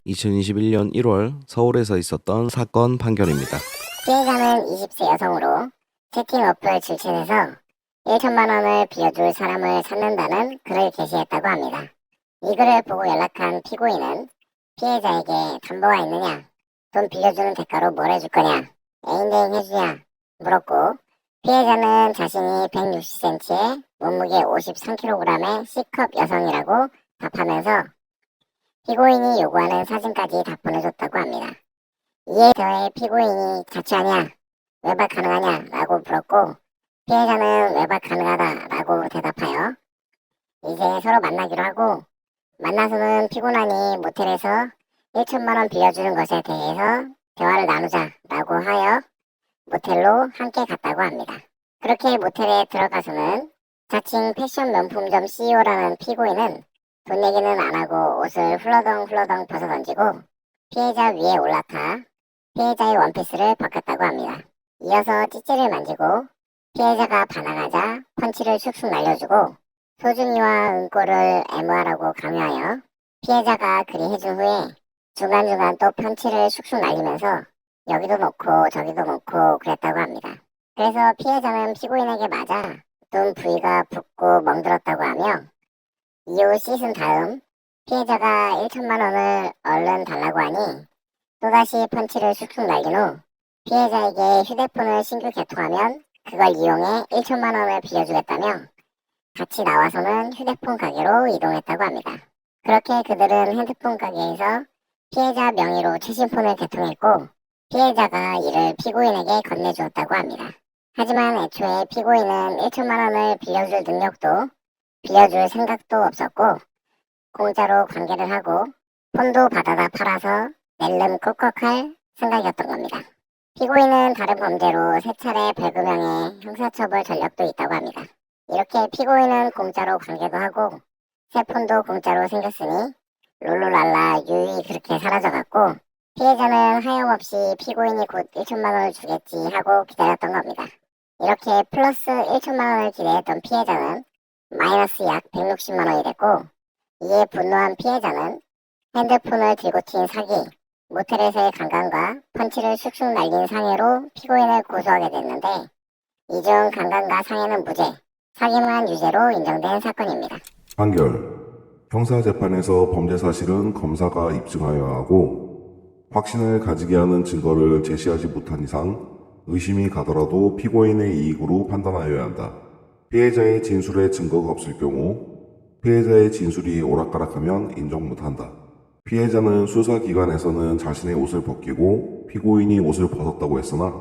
2021년 1월 서울에서 있었던 사건 판결입니다. 피해자는 20세 여성으로 채팅 어플 출신에서 1천만 원을 빌려줄 사람을 찾는다는 글을 게시했다고 합니다. 이 글을 보고 연락한 피고인은 피해자에게 담보가 있느냐, 돈 빌려주는 대가로 뭘 해줄 거냐, 애인대행 해주냐 물었고, 피해자는 자신이 160cm에 몸무게 53kg의 C컵 여성이라고 답하면서 피고인이 요구하는 사진까지 다 보내줬다고 합니다. 이에 더해 피고인이 자취하냐, 외박 가능하냐 라고 물었고, 피해자는 외박 가능하다 라고 대답하여 이제 서로 만나기로 하고, 만나서는 피곤하니 모텔에서 1천만 원 빌려주는 것에 대해서 대화를 나누자 라고 하여 모텔로 함께 갔다고 합니다. 그렇게 모텔에 들어가서는 자칭 패션 명품점 CEO라는 피고인은 돈 얘기는 안 하고 옷을 훌러덩 벗어던지고 피해자 위에 올라타 피해자의 원피스를 벗겼다고 합니다. 이어서 찌찌를 만지고 피해자가 반항하자 펀치를 슉슉 날려주고 소중이와 은꼬를 애무하라고 강요하여 피해자가 그리 해준 후에 중간중간 또 펀치를 슉슉 날리면서 여기도 놓고 저기도 놓고 그랬다고 합니다. 그래서 피해자는 피고인에게 맞아 눈 부위가 붓고 멍들었다고 하며 이후 씻은 다음 피해자가 1천만 원을 얼른 달라고 하니 또다시 펀치를 슉슉 날린 후 피해자에게 휴대폰을 신규 개통하면 그걸 이용해 1천만 원을 빌려주겠다며 같이 나와서는 휴대폰 가게로 이동했다고 합니다. 그렇게 그들은 핸드폰 가게에서 피해자 명의로 최신폰을 개통했고 피해자가 이를 피고인에게 건네주었다고 합니다. 하지만 애초에 피고인은 1천만 원을 빌려줄 능력도 빌려줄 생각도 없었고 공짜로 관계를 하고 폰도 받아다 팔아서 낼름 꿀꺽할 생각이었던 겁니다. 피고인은 다른 범죄로 3차례 벌금형의 형사처벌 전력도 있다고 합니다. 이렇게 피고인은 공짜로 관계도 하고 새 폰도 공짜로 생겼으니 롤롤랄라 유유히 그렇게 사라져갔고 피해자는 하염없이 피고인이 곧 1천만 원을 주겠지 하고 기다렸던 겁니다. 이렇게 플러스 1천만 원을 기대했던 피해자는 마이너스 약 160만 원이 됐고 이에 분노한 피해자는 핸드폰을 들고 튄 사기, 모텔에서의 강간과 펀치를 슉슉 날린 상해로 피고인을 고소하게 됐는데 이 중 강간과 상해는 무죄, 사기만 유죄로 인정된 사건입니다. 판결. 형사재판에서 범죄 사실은 검사가 입증하여야 하고 확신을 가지게 하는 증거를 제시하지 못한 이상 의심이 가더라도 피고인의 이익으로 판단하여야 한다. 피해자의 진술에 증거가 없을 경우 피해자의 진술이 오락가락하면 인정 못한다. 피해자는 수사기관에서는 자신의 옷을 벗기고 피고인이 옷을 벗었다고 했으나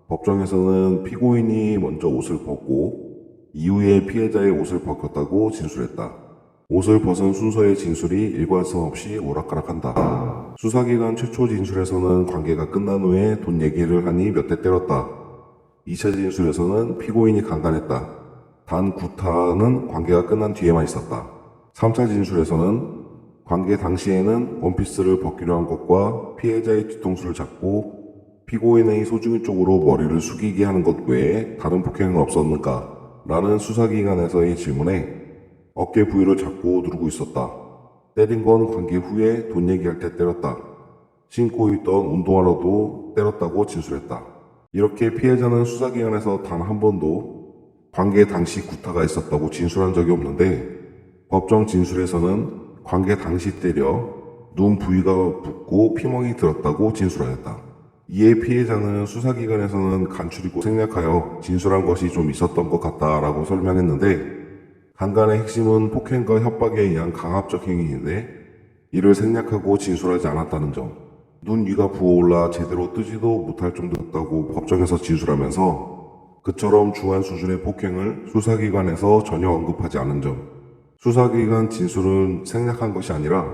법정에서는 피고인이 먼저 옷을 벗고 이후에 피해자의 옷을 벗겼다고 진술했다. 옷을 벗은 순서의 진술이 일관성 없이 오락가락한다. 수사기관 최초 진술에서는 관계가 끝난 후에 돈 얘기를 하니 몇 대 때렸다. 2차 진술에서는 피고인이 강간했다. 단 구타는 관계가 끝난 뒤에만 있었다. 3차 진술에서는 관계 당시에는 원피스를 벗기려 한 것과 피해자의 뒤통수를 잡고 피고인의 소중이 쪽으로 머리를 숙이게 하는 것 외에 다른 폭행은 없었는가? 라는 수사기관에서의 질문에 어깨 부위를 잡고 누르고 있었다. 때린 건 관계 후에 돈 얘기할 때 때렸다. 신고 있던 운동화로도 때렸다고 진술했다. 이렇게 피해자는 수사기관에서 단 한 번도 관계 당시 구타가 있었다고 진술한 적이 없는데 법정 진술에서는 관계 당시 때려 눈 부위가 붓고 피멍이 들었다고 진술하였다. 이에 피해자는 수사기관에서는 간추리고 생략하여 진술한 것이 좀 있었던 것 같다라고 설명했는데 강간의 핵심은 폭행과 협박에 의한 강압적 행위인데 이를 생략하고 진술하지 않았다는 점, 눈 위가 부어올라 제대로 뜨지도 못할 정도였다고 법정에서 진술하면서 그처럼 중한 수준의 폭행을 수사기관에서 전혀 언급하지 않은 점, 수사기관 진술은 생략한 것이 아니라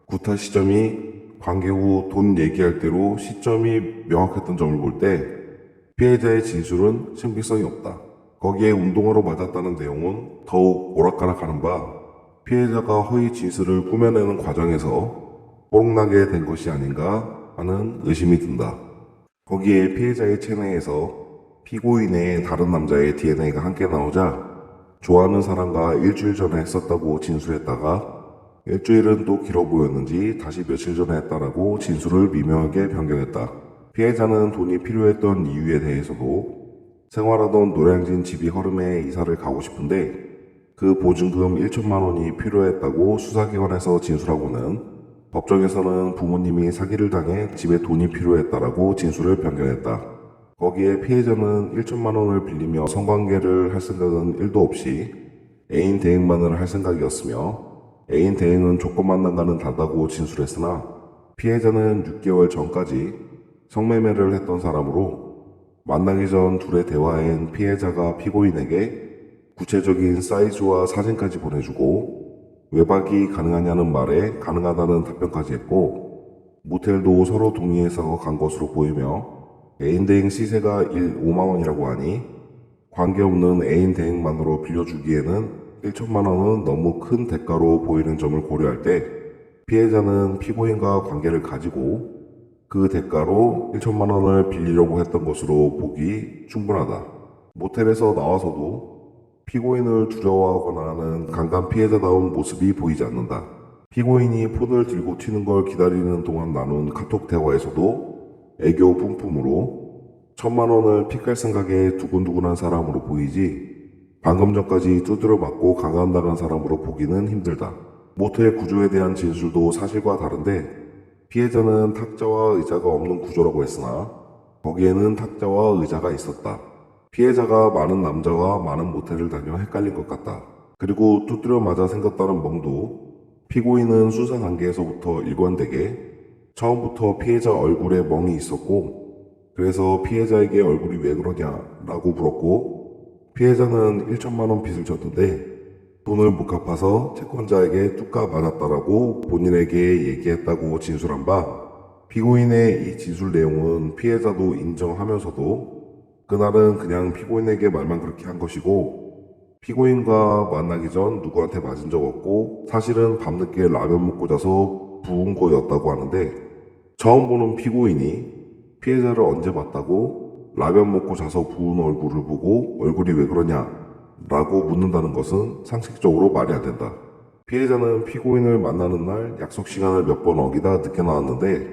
구타 시점이 관계 후 돈 얘기할 때로 시점이 명확했던 점을 볼 때 피해자의 진술은 신빙성이 없다. 거기에 운동화로 맞았다는 내용은 더욱 오락가락하는 바 피해자가 허위 진술을 꾸며내는 과정에서 뽀록나게 된 것이 아닌가 하는 의심이 든다. 거기에 피해자의 체내에서 피고인의 다른 남자의 DNA가 함께 나오자 좋아하는 사람과 일주일 전에 했었다고 진술했다가 일주일은 또 길어 보였는지 다시 며칠 전에 했다라고 진술을 미묘하게 변경했다. 피해자는 돈이 필요했던 이유에 대해서도 생활하던 노량진 집이 허름해 이사를 가고 싶은데 그 보증금 1천만 원이 필요했다고 수사기관에서 진술하고는 법정에서는 부모님이 사기를 당해 집에 돈이 필요했다라고 진술을 변경했다. 거기에 피해자는 1천만 원을 빌리며 성관계를 할 생각은 1도 없이 애인 대행만을 할 생각이었으며 애인 대행은 조건만 난가는 다르다고 진술했으나 피해자는 6개월 전까지 성매매를 했던 사람으로 만나기 전 둘의 대화엔 피해자가 피고인에게 구체적인 사이즈와 사진까지 보내주고 외박이 가능하냐는 말에 가능하다는 답변까지 했고 모텔도 서로 동의해서 간 것으로 보이며 애인 대행 시세가 5만 원이라고 하니 관계없는 애인 대행만으로 빌려주기에는 1천만 원은 너무 큰 대가로 보이는 점을 고려할 때 피해자는 피고인과 관계를 가지고 그 대가로 1천만 원을 빌리려고 했던 것으로 보기 충분하다. 모텔에서 나와서도 피고인을 두려워하거나 하는 강간 피해자다운 모습이 보이지 않는다. 피고인이 폰을 들고 튀는 걸 기다리는 동안 나눈 카톡 대화에서도 애교 뿜뿜으로 1천만 원을 픽할 생각에 두근두근한 사람으로 보이지 방금 전까지 두드려 맞고 강간당한 사람으로 보기는 힘들다. 모텔 구조에 대한 진술도 사실과 다른데 피해자는 탁자와 의자가 없는 구조라고 했으나 거기에는 탁자와 의자가 있었다. 피해자가 많은 남자와 많은 모텔을 다녀 헷갈린 것 같다. 그리고 두드려 맞아 생겼다는 멍도 피고인은 수사 단계에서부터 일관되게 처음부터 피해자 얼굴에 멍이 있었고 그래서 피해자에게 얼굴이 왜 그러냐라고 물었고 피해자는 1천만 원 빚을 졌는데 돈을 못 갚아서 채권자에게 뚝까 맞았다라고 본인에게 얘기했다고 진술한 바 피고인의 이 진술 내용은 피해자도 인정하면서도 그날은 그냥 피고인에게 말만 그렇게 한 것이고 피고인과 만나기 전 누구한테 맞은 적 없고 사실은 밤늦게 라면 먹고 자서 부은 거였다고 하는데 처음 보는 피고인이 피해자를 언제 봤다고 라면 먹고 자서 부은 얼굴을 보고 얼굴이 왜 그러냐 라고 묻는다는 것은 상식적으로 말이 안 된다. 피해자는 피고인을 만나는 날 약속 시간을 몇 번 어기다 늦게 나왔는데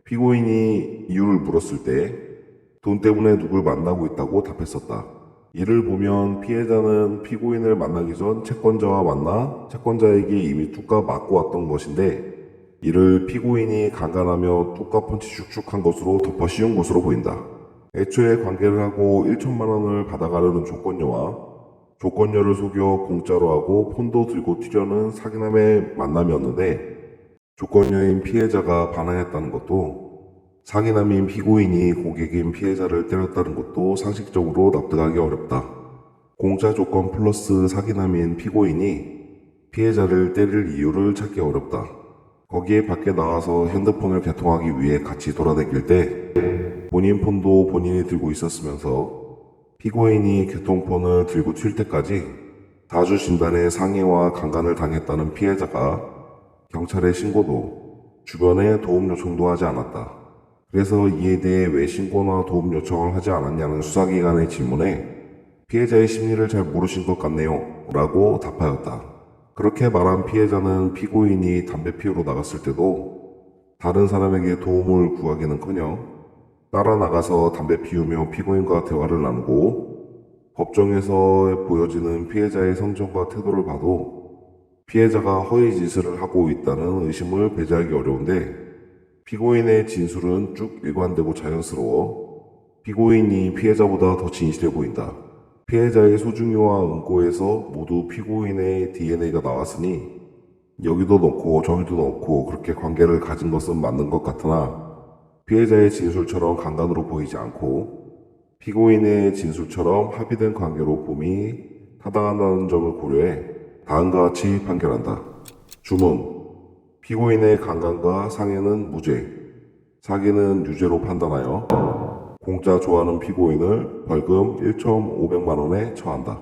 피고인이 이유를 물었을 때 돈 때문에 누굴 만나고 있다고 답했었다. 이를 보면 피해자는 피고인을 만나기 전 채권자와 만나 채권자에게 이미 뚜까 맞고 왔던 것인데 이를 피고인이 강간하며 뚜까 펀치 슉슉 한 것으로 덮어 씌운 것으로 보인다. 애초에 관계를 하고 1천만 원을 받아가려는 조건녀와 조건녀를 속여 공짜로 하고 폰도 들고 튀려는 사기남의 만남이었는데 조건녀인 피해자가 반항했다는 것도 사기남인 피고인이 고객인 피해자를 때렸다는 것도 상식적으로 납득하기 어렵다. 공짜 조건 플러스 사기남인 피고인이 피해자를 때릴 이유를 찾기 어렵다. 거기에 밖에 나와서 핸드폰을 개통하기 위해 같이 돌아다닐 때 본인 폰도 본인이 들고 있었으면서 피고인이 개통폰을 들고 튈 때까지 4주 진단의 상해와 강간을 당했다는 피해자가 경찰에 신고도 주변에 도움 요청도 하지 않았다. 그래서 이에 대해 왜 신고나 도움 요청을 하지 않았냐는 수사기관의 질문에 피해자의 심리를 잘 모르신 것 같네요 라고 답하였다. 그렇게 말한 피해자는 피고인이 담배 피우러 나갔을 때도 다른 사람에게 도움을 구하기는커녕 따라 나가서 담배 피우며 피고인과 대화를 나누고 법정에서 보여지는 피해자의 성정과 태도를 봐도 피해자가 허위 짓을 하고 있다는 의심을 배제하기 어려운데 피고인의 진술은 쭉 일관되고 자연스러워 피고인이 피해자보다 더 진실해 보인다. 피해자의 소중이와 은고에서 모두 피고인의 DNA가 나왔으니 여기도 넣고 저기도 넣고 그렇게 관계를 가진 것은 맞는 것 같으나 피해자의 진술처럼 강간으로 보이지 않고 피고인의 진술처럼 합의된 관계로 봄이 타당하다는 점을 고려해 다음과 같이 판결한다. 주문. 피고인의 강간과 상해는 무죄, 사기는 유죄로 판단하여 공짜 좋아하는 피고인을 벌금 1,500만 원에 처한다.